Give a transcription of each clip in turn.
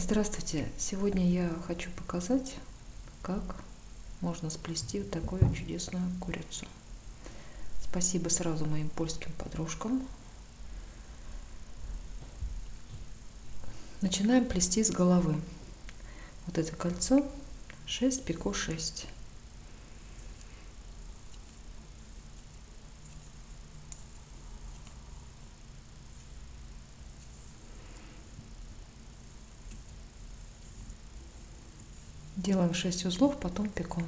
Здравствуйте! Сегодня я хочу показать, как можно сплести вот такую чудесную курицу. Спасибо сразу моим польским подружкам. Начинаем плести с головы. Вот это кольцо 6 пико 6. Делаем 6 узлов, потом пико.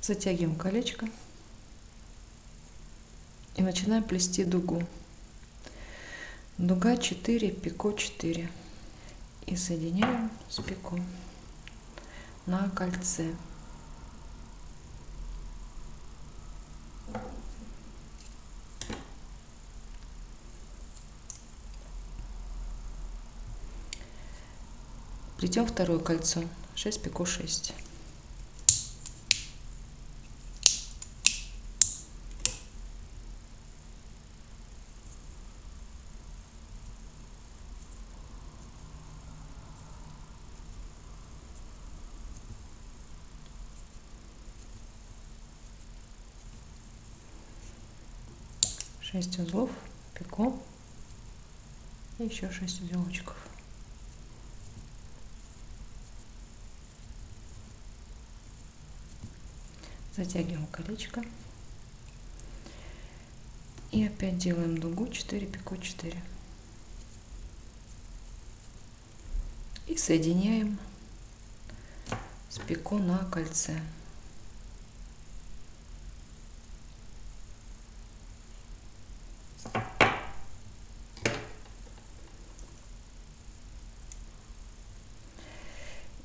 Затягиваем колечко и начинаем плести дугу. Дуга 4, пико 4. И соединяем с пико на кольце. Плетем второе кольцо 6 пико 6. Шесть узлов, пико и еще 6 узелочков. Затягиваем колечко и опять делаем дугу 4 пико 4 и соединяем с пико на кольце.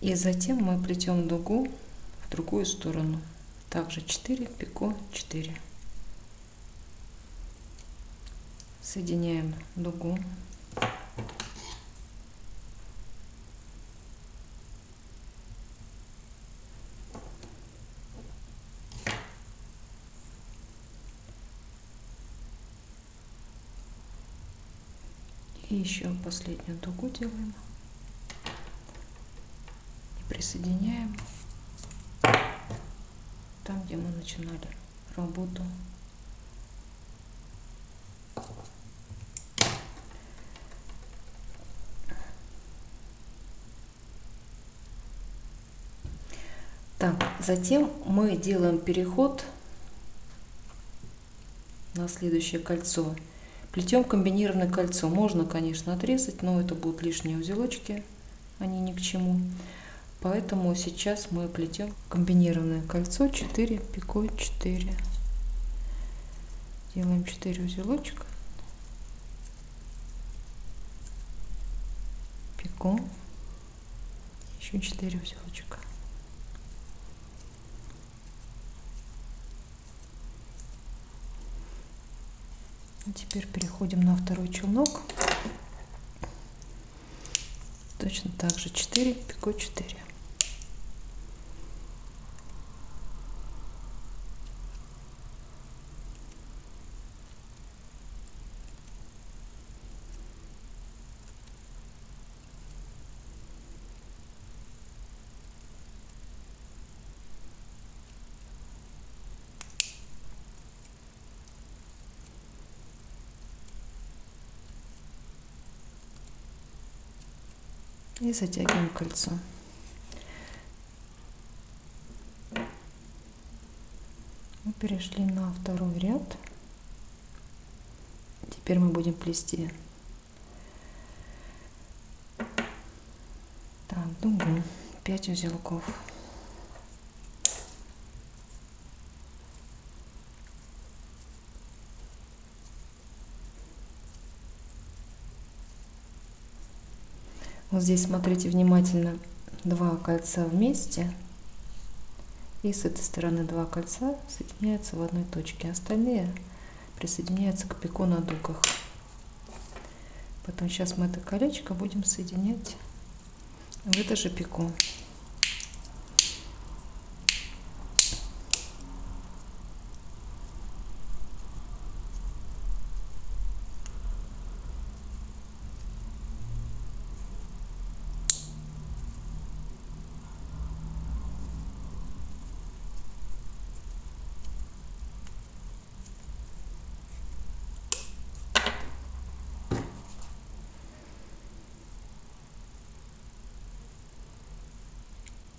И затем мы плетем дугу в другую сторону. Также 4 пико 4. Соединяем дугу. И еще последнюю дугу делаем. И присоединяем там, где мы начинали работу. Так, затем мы делаем переход на следующее кольцо. Плетем комбинированное кольцо. Можно, конечно, отрезать, но это будут лишние узелочки, они ни к чему. Поэтому сейчас мы плетем комбинированное кольцо 4 пико 4. Делаем 4 узелочка, пико, еще 4 узелочка. А теперь переходим на второй челнок. Точно так же 4 пико 4. И затягиваем кольцо. Мы перешли на второй ряд. Теперь мы будем плести дугу 5 узелков. Вот здесь смотрите внимательно, 2 кольца вместе, и с этой стороны 2 кольца соединяются в одной точке, остальные присоединяются к пико на дугах. Потом сейчас мы это колечко будем соединять в это же пико.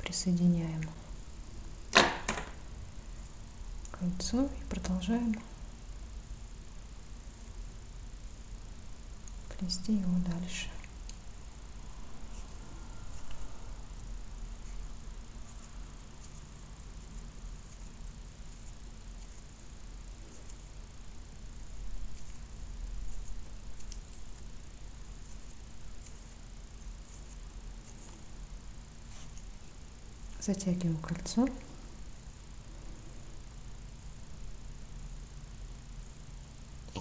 присоединяем кольцо и продолжаем плести его дальше. Затягиваем кольцо.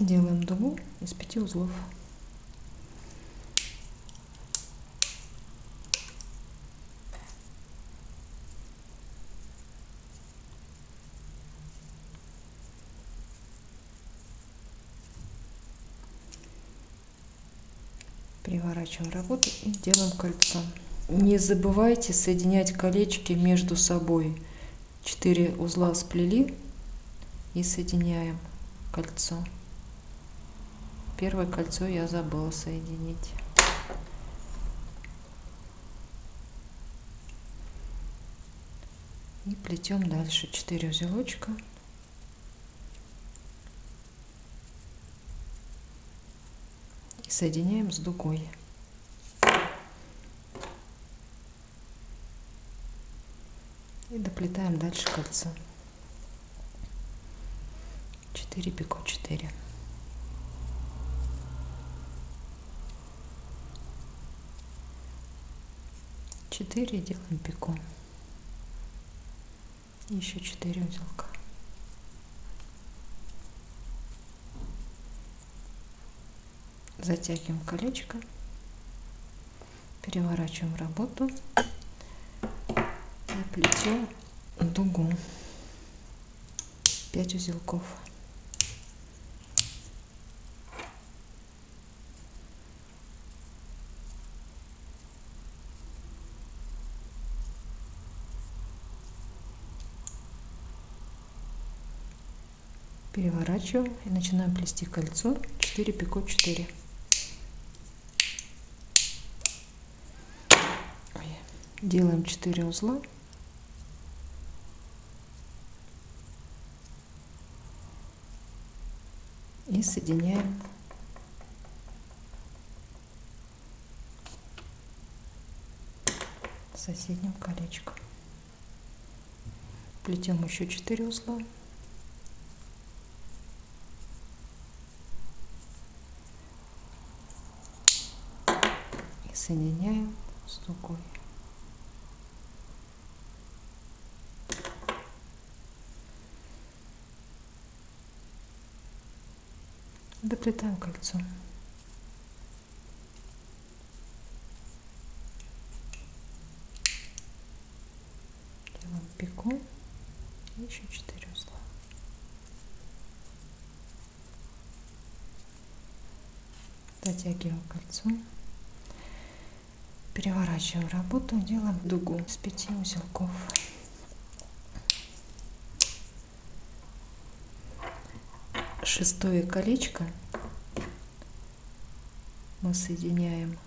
И делаем дугу из 5 узлов. Переворачиваем работу и делаем кольцо. Не забывайте соединять колечки между собой. 4 узла сплели и соединяем кольцо. Первое кольцо я забыла соединить. И плетем дальше 4 узелочка. И соединяем с дугой. И доплетаем дальше кольцо. 4 пико 4. Четыре делаем пико. И еще 4 узелка. Затягиваем колечко, переворачиваем работу и плетем дугу. 5 узелков. Переворачиваем и начинаем плести кольцо 4 пико 4. Делаем 4 узла. И соединяем соседним колечком. Плетем еще 4 узла. И соединяем с дугой. Доплетаем кольцо. Делаем пико. И еще 4 узла. Затягиваем кольцо. Переворачиваем работу. Делаем дугу из 5 узелков. Шестое колечко мы соединяем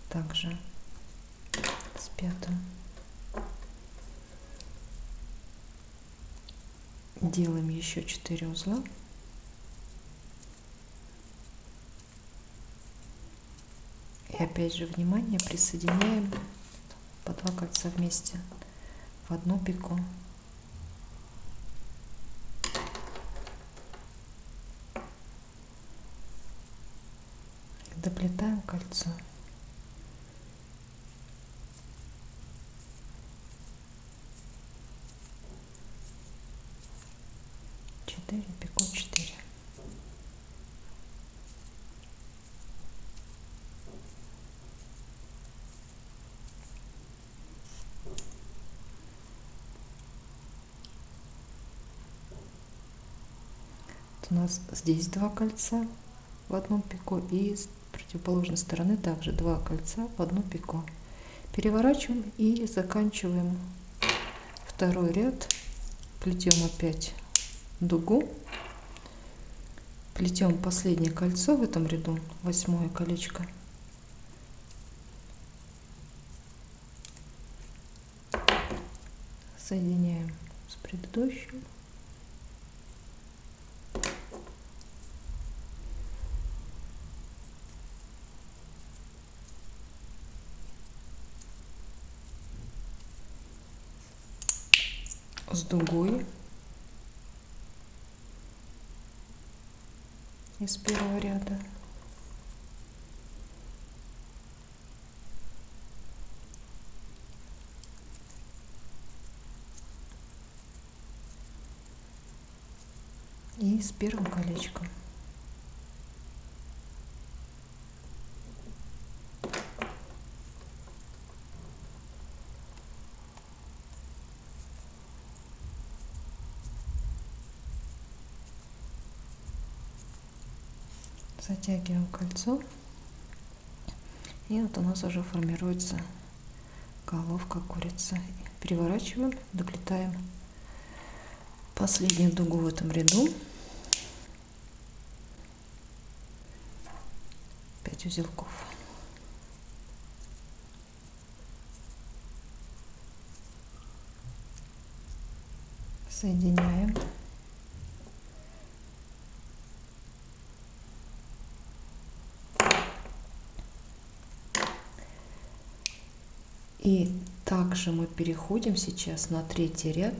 также с 5-м. Делаем еще 4 узла. И опять же, внимание, присоединяем по 2 кольца вместе в одно пико. Доплетаем кольцо. Четыре пико 4. У нас здесь 2 кольца в одном пико, и с противоположной стороны также 2 кольца в одно пико. Переворачиваем и заканчиваем второй ряд. Плетем опять дугу, плетем последнее кольцо в этом ряду, 8-е колечко, Соединяем с предыдущим. С дугой из первого ряда. И с первым колечком. Затягиваем кольцо, и вот у нас уже формируется головка курицы. Переворачиваем, доплетаем последнюю дугу в этом ряду. 5 узелков. Соединяем. И также мы переходим сейчас на третий ряд.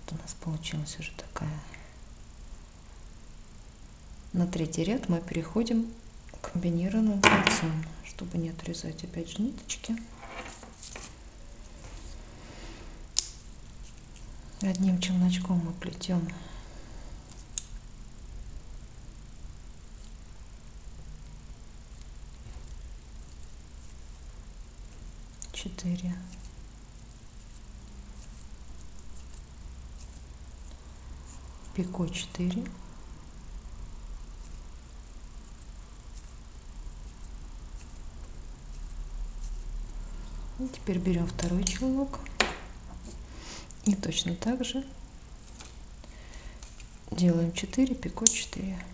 Вот у нас получилась уже такая. На третий ряд мы переходим к комбинированным кольцом, чтобы не отрезать опять же ниточки. Одним челночком мы плетем 4, пико 4, и теперь берем второй челнок и точно так же делаем 4, пико 4.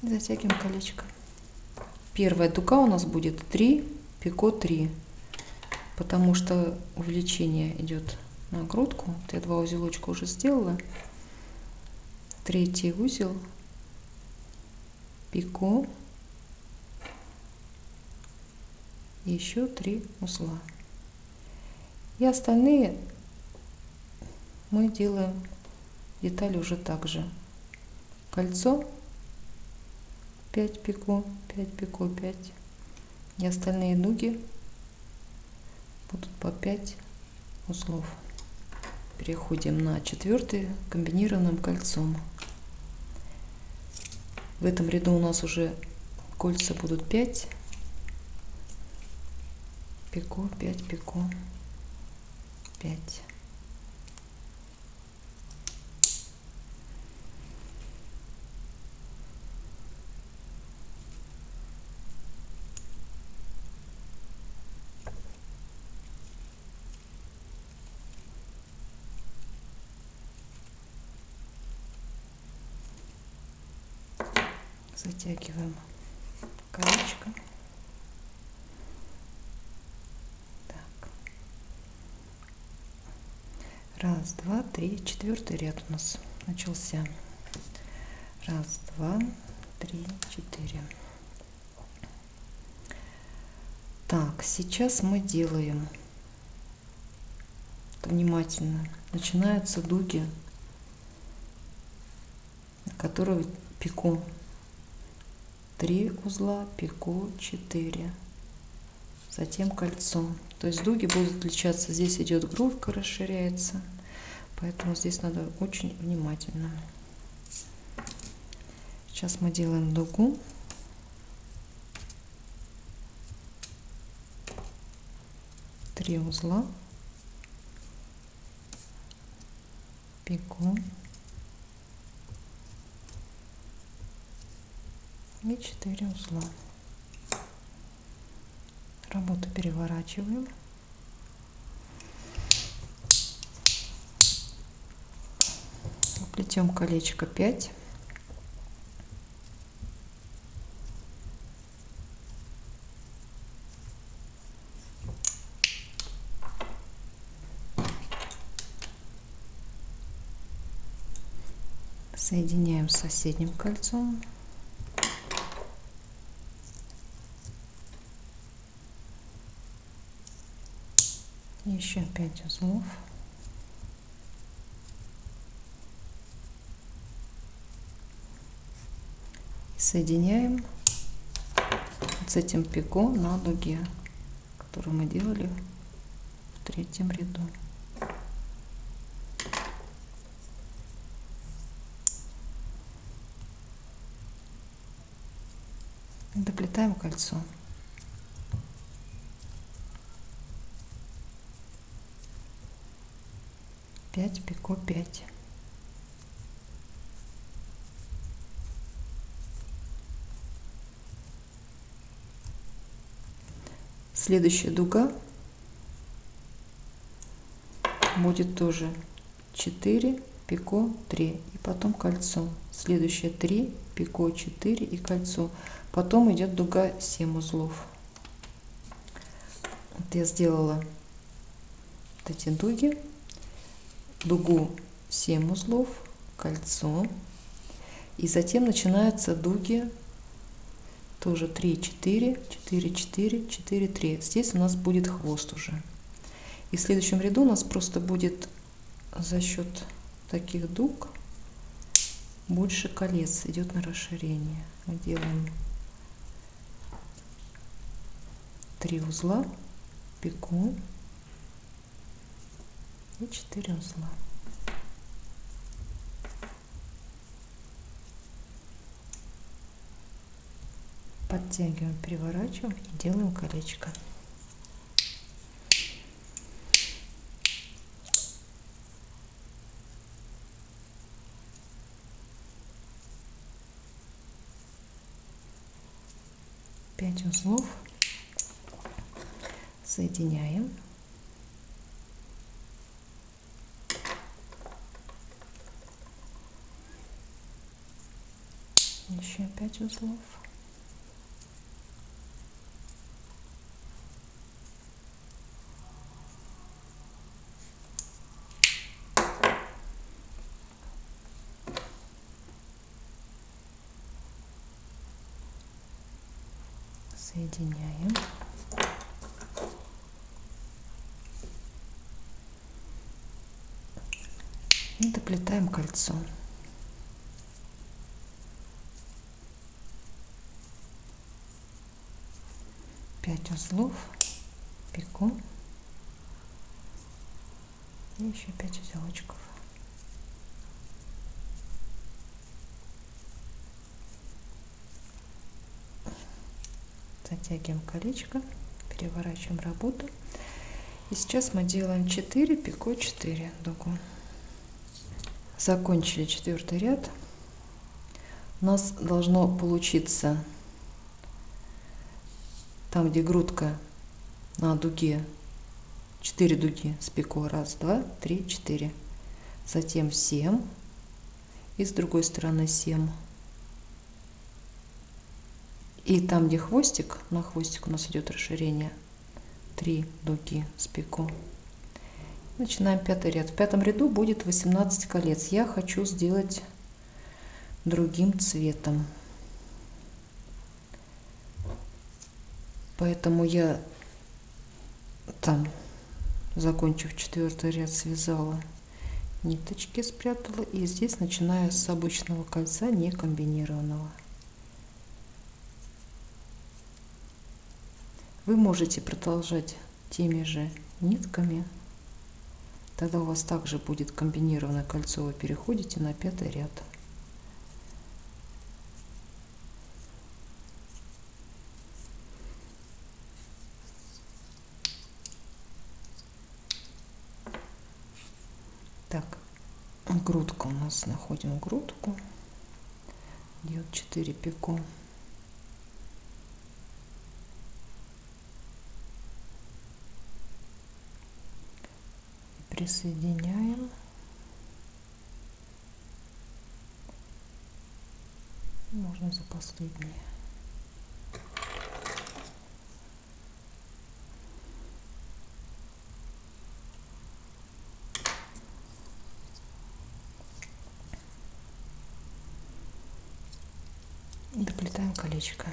Затягиваем колечко. Первая дуга у нас будет 3, пико 3, потому что увеличение идет на грудку. Вот я 2 узелочка уже сделала. Третий узел, пико, и еще 3 узла. И остальные мы делаем детали уже так же. Кольцо 5 пико, 5 пико, 5. И остальные дуги будут по 5 узлов. Переходим на 4 комбинированным кольцом. В этом ряду у нас уже кольца будут 5 пико, 5 пико, 5. Затягиваем колечко. Так. Раз, два, три. 4-й ряд у нас начался. Раз, два, три, 4. Так, сейчас мы делаем внимательно. Начинаются дуги, которые пико. 3 узла, пико 4, затем кольцо. То есть дуги будут отличаться. Здесь идет грудка, расширяется, поэтому здесь надо очень внимательно. Сейчас мы делаем дугу. Три узла, пико, и 4 узла. Работу переворачиваем. Плетем колечко 5. Соединяем с соседним кольцом. Еще 5 узлов. И соединяем с этим пико на дуге, которую мы делали в третьем ряду. И доплетаем кольцо. Пять пико 5. Следующая дуга будет тоже 4 пико 3 и потом кольцо. Следующая 3 пико 4 и кольцо. Потом идет дуга 7 узлов. Вот я сделала вот эти дуги. Дугу 7 узлов, кольцо. И затем начинаются дуги тоже 3, 4, 4, 4, 4, 3. Здесь у нас будет хвост уже. И в следующем ряду у нас просто будет за счет таких дуг больше колец идет на расширение. Мы делаем 3 узла, пико и 4 узла. Подтягиваем, переворачиваем и делаем колечко. Пять узлов. Соединяем. Еще 5 узлов. Соединяем. И доплетаем кольцо. Пять узлов, пико и еще 5 узелочков. Затягиваем колечко, переворачиваем работу. И сейчас мы делаем 4 пико 4 дугу. Закончили 4-й ряд. У нас должно получиться там, где грудка на дуге, 4 дуги с пико. 1, 2, 3, 4. Затем 7. И с другой стороны 7. И там, где хвостик, на хвостик у нас идет расширение, 3 дуги с пико. Начинаем 5-й ряд. В 5-м ряду будет 18 колец. Я хочу сделать другим цветом. Поэтому я там, закончив 4-й ряд, связала ниточки, спрятала. И здесь начинаю с обычного кольца, не комбинированного. Вы можете продолжать теми же нитками. Тогда у вас также будет комбинированное кольцо. Вы переходите на 5-й ряд. Так, грудка у нас, находим грудку. Идет 4 пико. присоединяем. Можно за последние. И доплетаем колечко.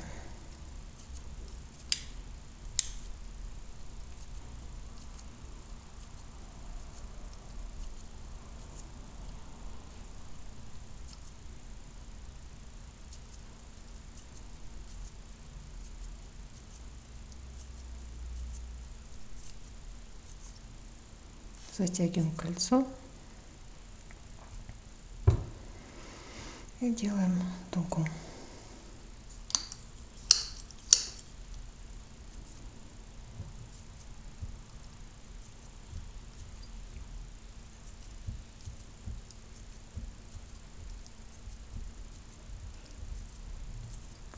Затягиваем кольцо и делаем дугу.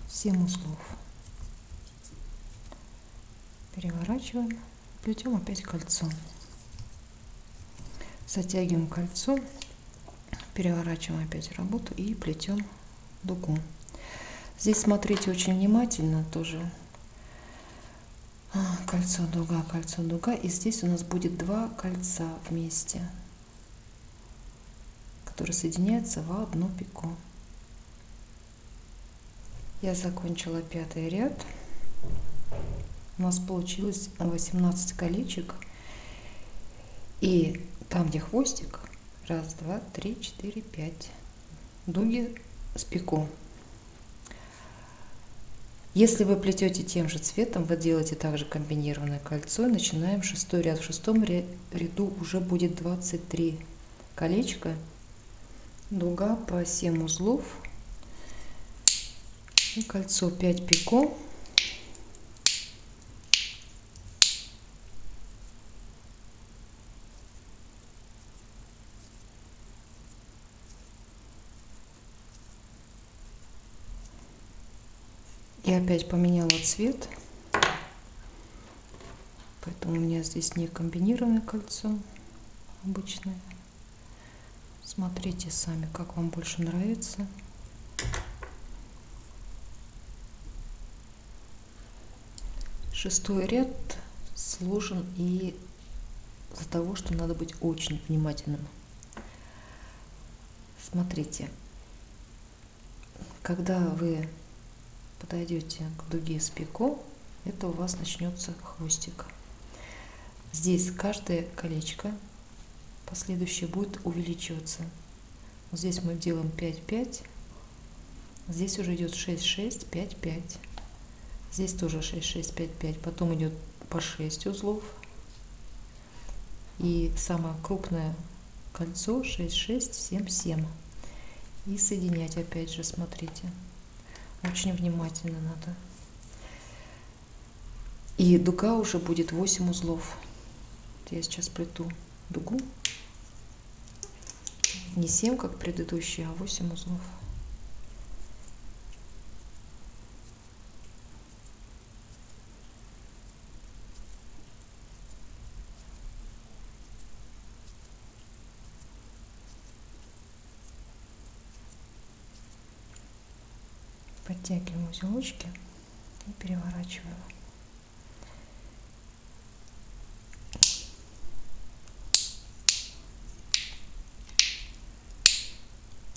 Семь узлов. Переворачиваем, плетем опять кольцо. Затягиваем кольцо, переворачиваем опять работу и плетем дугу. Здесь смотрите очень внимательно тоже. Кольцо, дуга. И здесь у нас будет два кольца вместе, которые соединяются в одно пико. Я закончила 5-й ряд. У нас получилось 18 колечек. И там, где хвостик, 1, 2, 3, 4, 5 дуги с пико. Если вы плетете тем же цветом, вы делаете также комбинированное кольцо. И начинаем 6-й ряд. В 6-м ряду уже будет 23 колечка. Дуга по 7 узлов. И кольцо 5 пико. Я опять поменяла цвет, поэтому у меня здесь не комбинированное кольцо обычное. Смотрите сами, как вам больше нравится. Шестой ряд сложен и из-за того, что надо быть очень внимательным. Смотрите, когда вы подойдете к дуге с пико, это у вас начнется хвостик. Здесь каждое колечко последующее будет увеличиваться. Вот здесь мы делаем 5-5, здесь уже идет 6-6, 5-5, здесь тоже 6-6, 5-5, потом идет по 6 узлов, и самое крупное кольцо 6-6, 7-7, и соединять опять же, смотрите. Очень внимательно надо. И дуга уже будет 8 узлов. Я сейчас плету дугу. Не 7, как предыдущий, а 8 узлов. Подтягиваем узелочки и переворачиваем.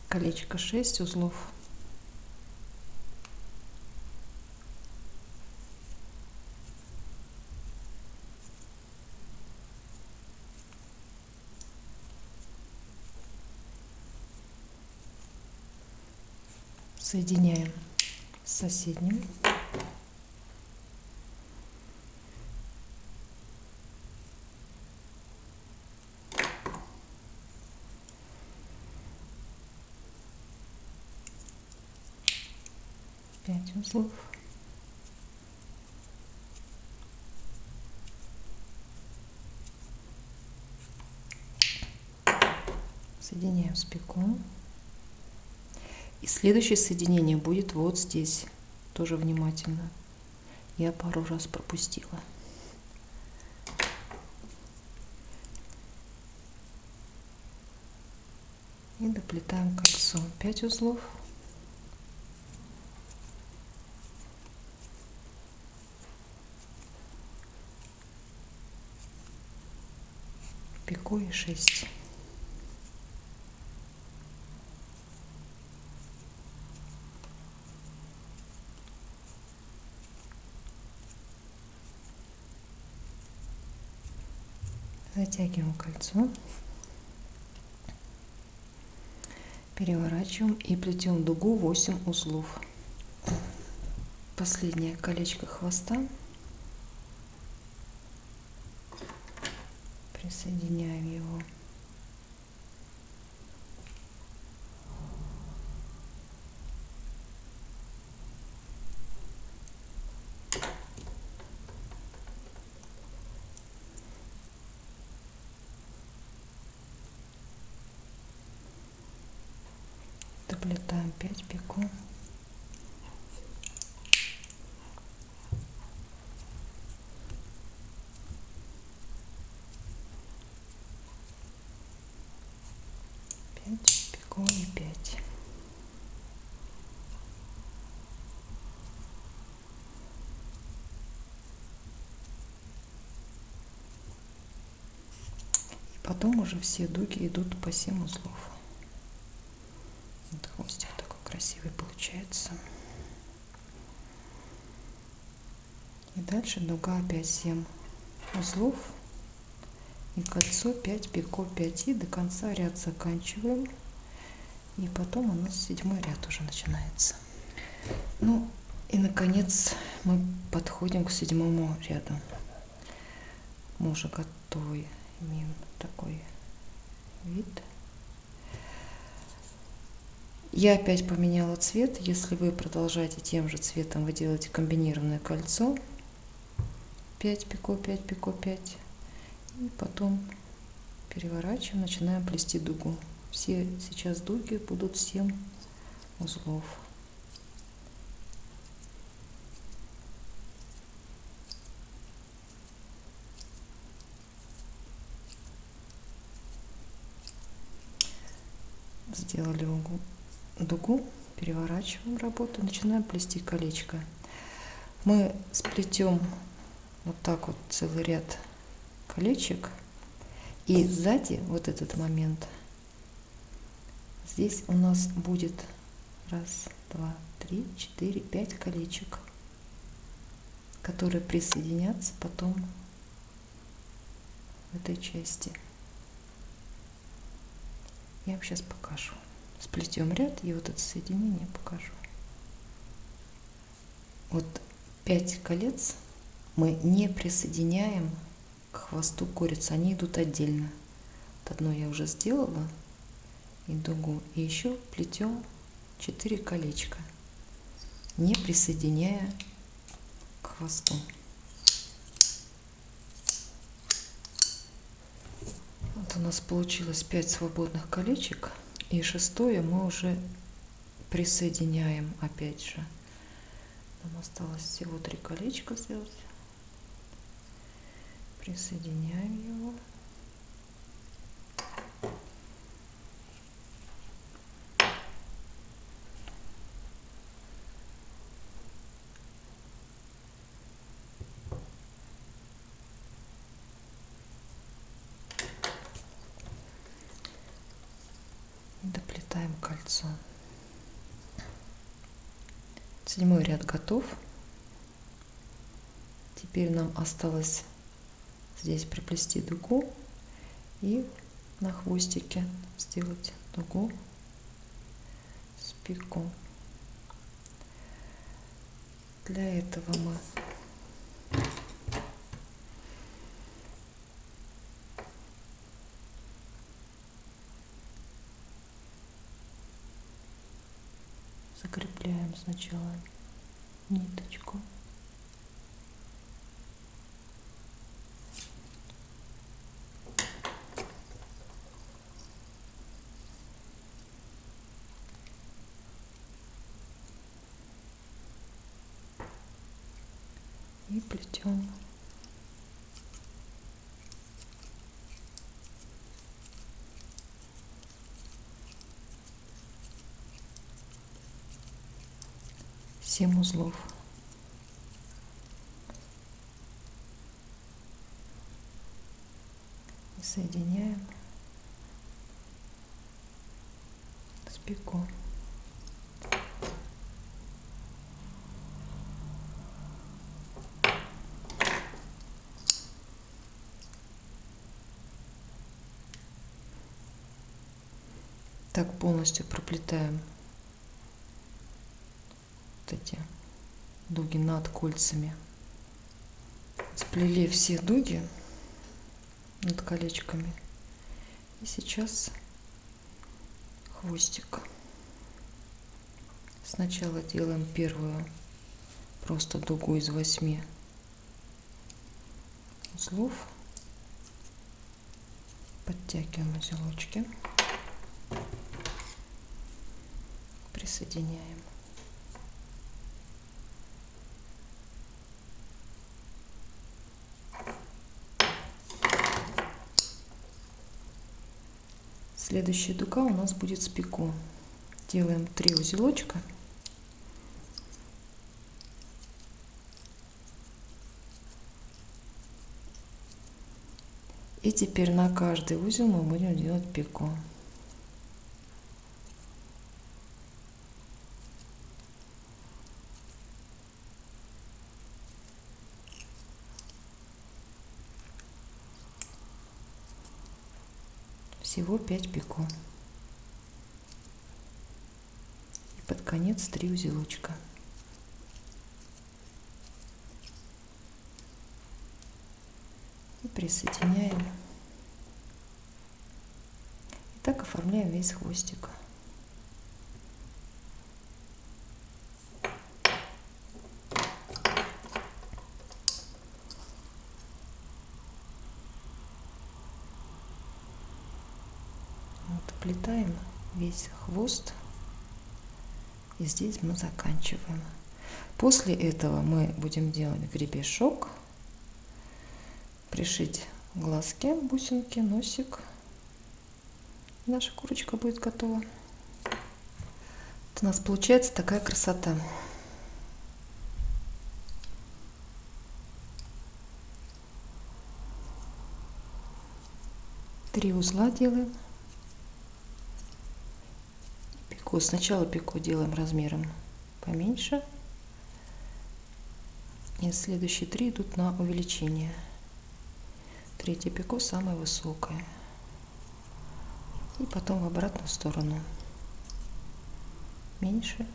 Колечко 6 узлов. Соединяем с соседним. Пять узлов. Соединяем с пико. И следующее соединение будет вот здесь. Тоже внимательно. Я пару раз пропустила. И доплетаем кольцо. 5 узлов. Пику и 6. Затягиваем кольцо, переворачиваем и плетем дугу 8 узлов. Последнее колечко хвоста присоединяем его. Доплетаем 5 пику. Пику и 5. И потом уже все дуги идут по 7 узлов. Вот хвостик такой красивый получается. И дальше дуга опять 7 узлов. И кольцо 5 пико 5. И до конца ряд заканчиваем. И потом у нас 7-й ряд уже начинается. Ну и наконец мы подходим к 7-му ряду. Мы уже готовы, имеем такой вид. Я опять поменяла цвет. Если вы продолжаете тем же цветом, вы делаете комбинированное кольцо. 5 пико 5 пико 5. И потом переворачиваем, начинаем плести дугу. Все сейчас дуги будут 7 узлов. Сделали дугу, переворачиваем работу, начинаем плести колечко. Мы сплетем вот так вот целый ряд колечек, и сзади вот этот момент, здесь у нас будет 1, 2, 3, 4, 5 колечек, которые присоединятся потом в этой части. Я вам сейчас покажу. Сплетем ряд и вот это соединение покажу. Вот 5 колец мы не присоединяем к хвосту курицы, они идут отдельно. Вот одно я уже сделала, и дугу, и еще плетем 4 колечка, не присоединяя к хвосту. Вот у нас получилось 5 свободных колечек, и 6-е мы уже присоединяем опять же. Нам осталось всего 3 колечка сделать. Присоединяем его. Доплетаем кольцо. 7-й ряд готов. Теперь нам осталось здесь приплести дугу и на хвостике сделать дугу с пико. Для этого мы закрепляем сначала ниточку. И плетем 7 узлов. И соединяем с пико. Так полностью проплетаем вот эти дуги над кольцами. Сплели все дуги над колечками. И сейчас хвостик. Сначала делаем первую просто дугу из 8 узлов. Подтягиваем узелочки. Присоединяем. Следующая дуга у нас будет с пико. Делаем 3 узелочка. И теперь на каждый узел мы будем делать пико. Всего 5 пико. И под конец 3 узелочка. И присоединяем. И так оформляем весь хвостик. Оплетаем весь хвост, и здесь мы заканчиваем. После этого мы будем делать гребешок, пришить глазки, бусинки, носик. Наша курочка будет готова. Вот у нас получается такая красота. Три узла делаем. Сначала пико делаем размером поменьше, и следующие 3 идут на увеличение. Третье пико самое высокое, и потом в обратную сторону меньше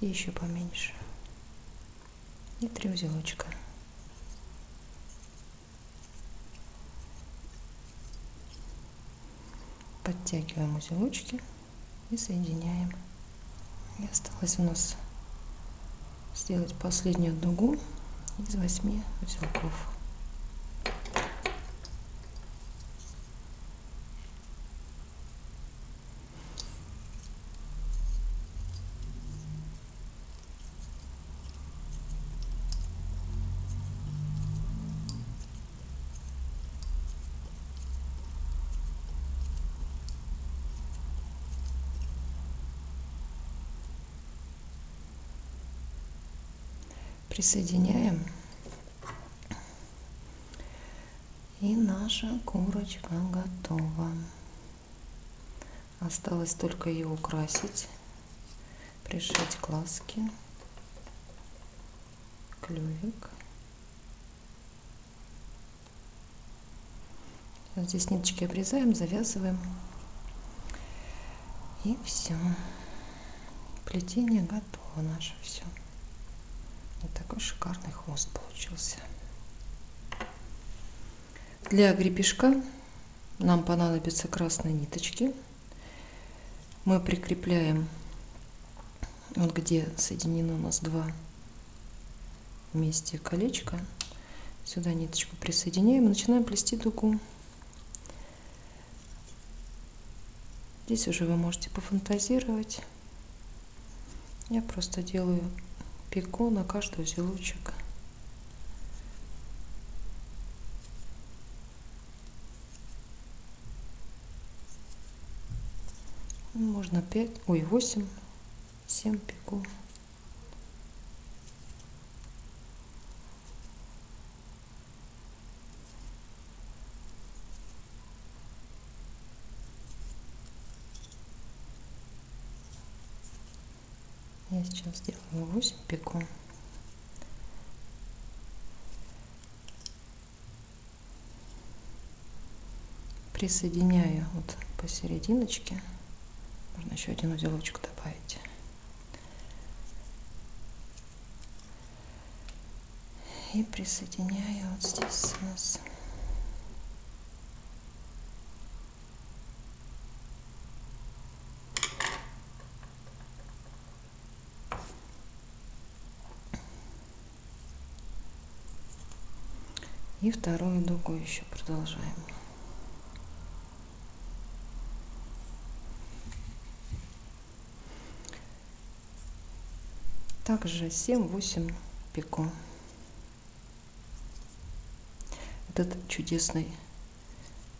и еще поменьше, и 3 узелочка. Подтягиваем узелочки и соединяем. И осталось у нас сделать последнюю дугу из 8 узелков. Присоединяем, и наша курочка готова. Осталось только ее украсить, пришить глазки, клювик. Здесь ниточки обрезаем, завязываем, и все. Плетение готово наше все. Вот такой шикарный хвост получился. Для гребешка нам понадобятся красные ниточки. Мы прикрепляем, вот где соединены у нас 2 вместе колечко, сюда ниточку присоединяем и начинаем плести дугу. Здесь уже вы можете пофантазировать. Я просто делаю пико на каждый узелочек. Можно 5, 8, 7 пико Я сейчас сделаю 8 пеку. Присоединяю вот посерединочке. Можно еще один узелочек добавить. И присоединяю вот здесь у нас. И вторую дугу еще продолжаем. Также 7-8 пеку. Этот чудесный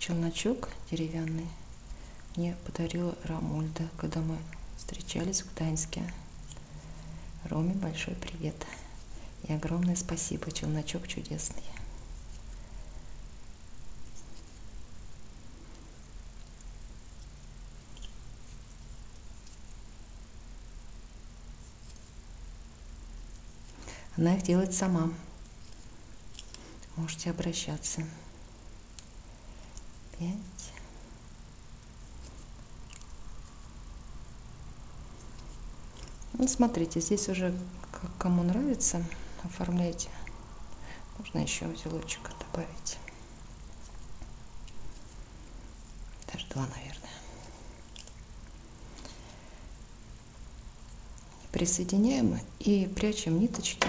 челночок деревянный мне подарила Рамольда, когда мы встречались в Гданьске. Роме большой привет и огромное спасибо, челночок чудесный. Она их делает сама. Можете обращаться. 5. Ну, смотрите, здесь уже как кому нравится, оформляйте. Можно еще узелочек добавить. Даже 2, наверное. Присоединяем и прячем ниточки.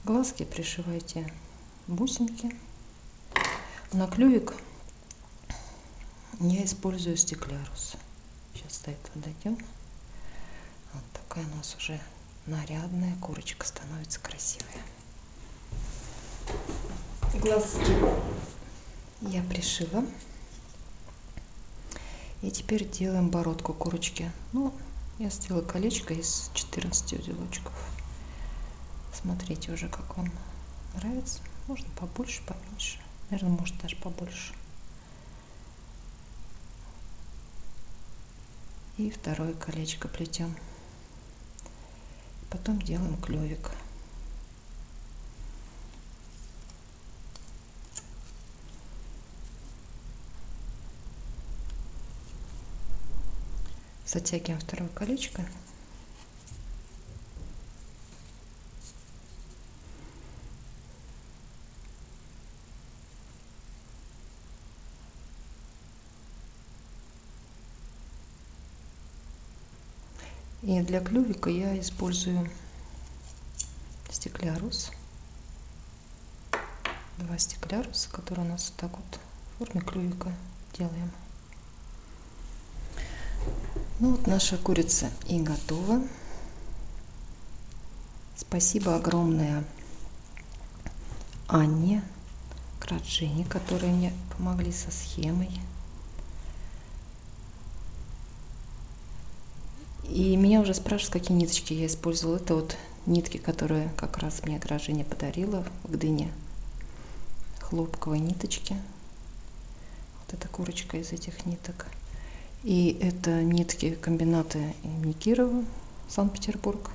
Глазки пришивайте бусинки. На клювик я использую стеклярус. Сейчас до этого дойдем. Вот такая у нас уже нарядная курочка становится, красивая. Глазки я пришила. И теперь делаем бородку курочки. Ну, я сделала колечко из 14 узелочков. Смотрите уже, как он нравится. Можно побольше, поменьше. Наверное, может даже побольше. И второе колечко плетем. Потом делаем клювик. Затягиваем второе колечко. И для клювика я использую стеклярус. 2 стекляруса, которые у нас вот так вот в форме клювика делаем. Ну вот наша курица и готова. Спасибо огромное Анне, Краджине, которые мне помогли со схемой. И меня уже спрашивают, какие ниточки я использовала. Это вот нитки, которые как раз мне Краджине подарила в Гдыне. Хлопковые ниточки. Вот эта курочка из этих ниток. И это нитки комбината имени Кирова, Санкт-Петербург,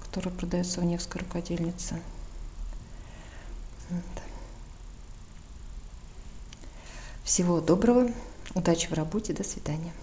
который продается в Невской рукодельнице. Вот. Всего доброго, удачи в работе, до свидания.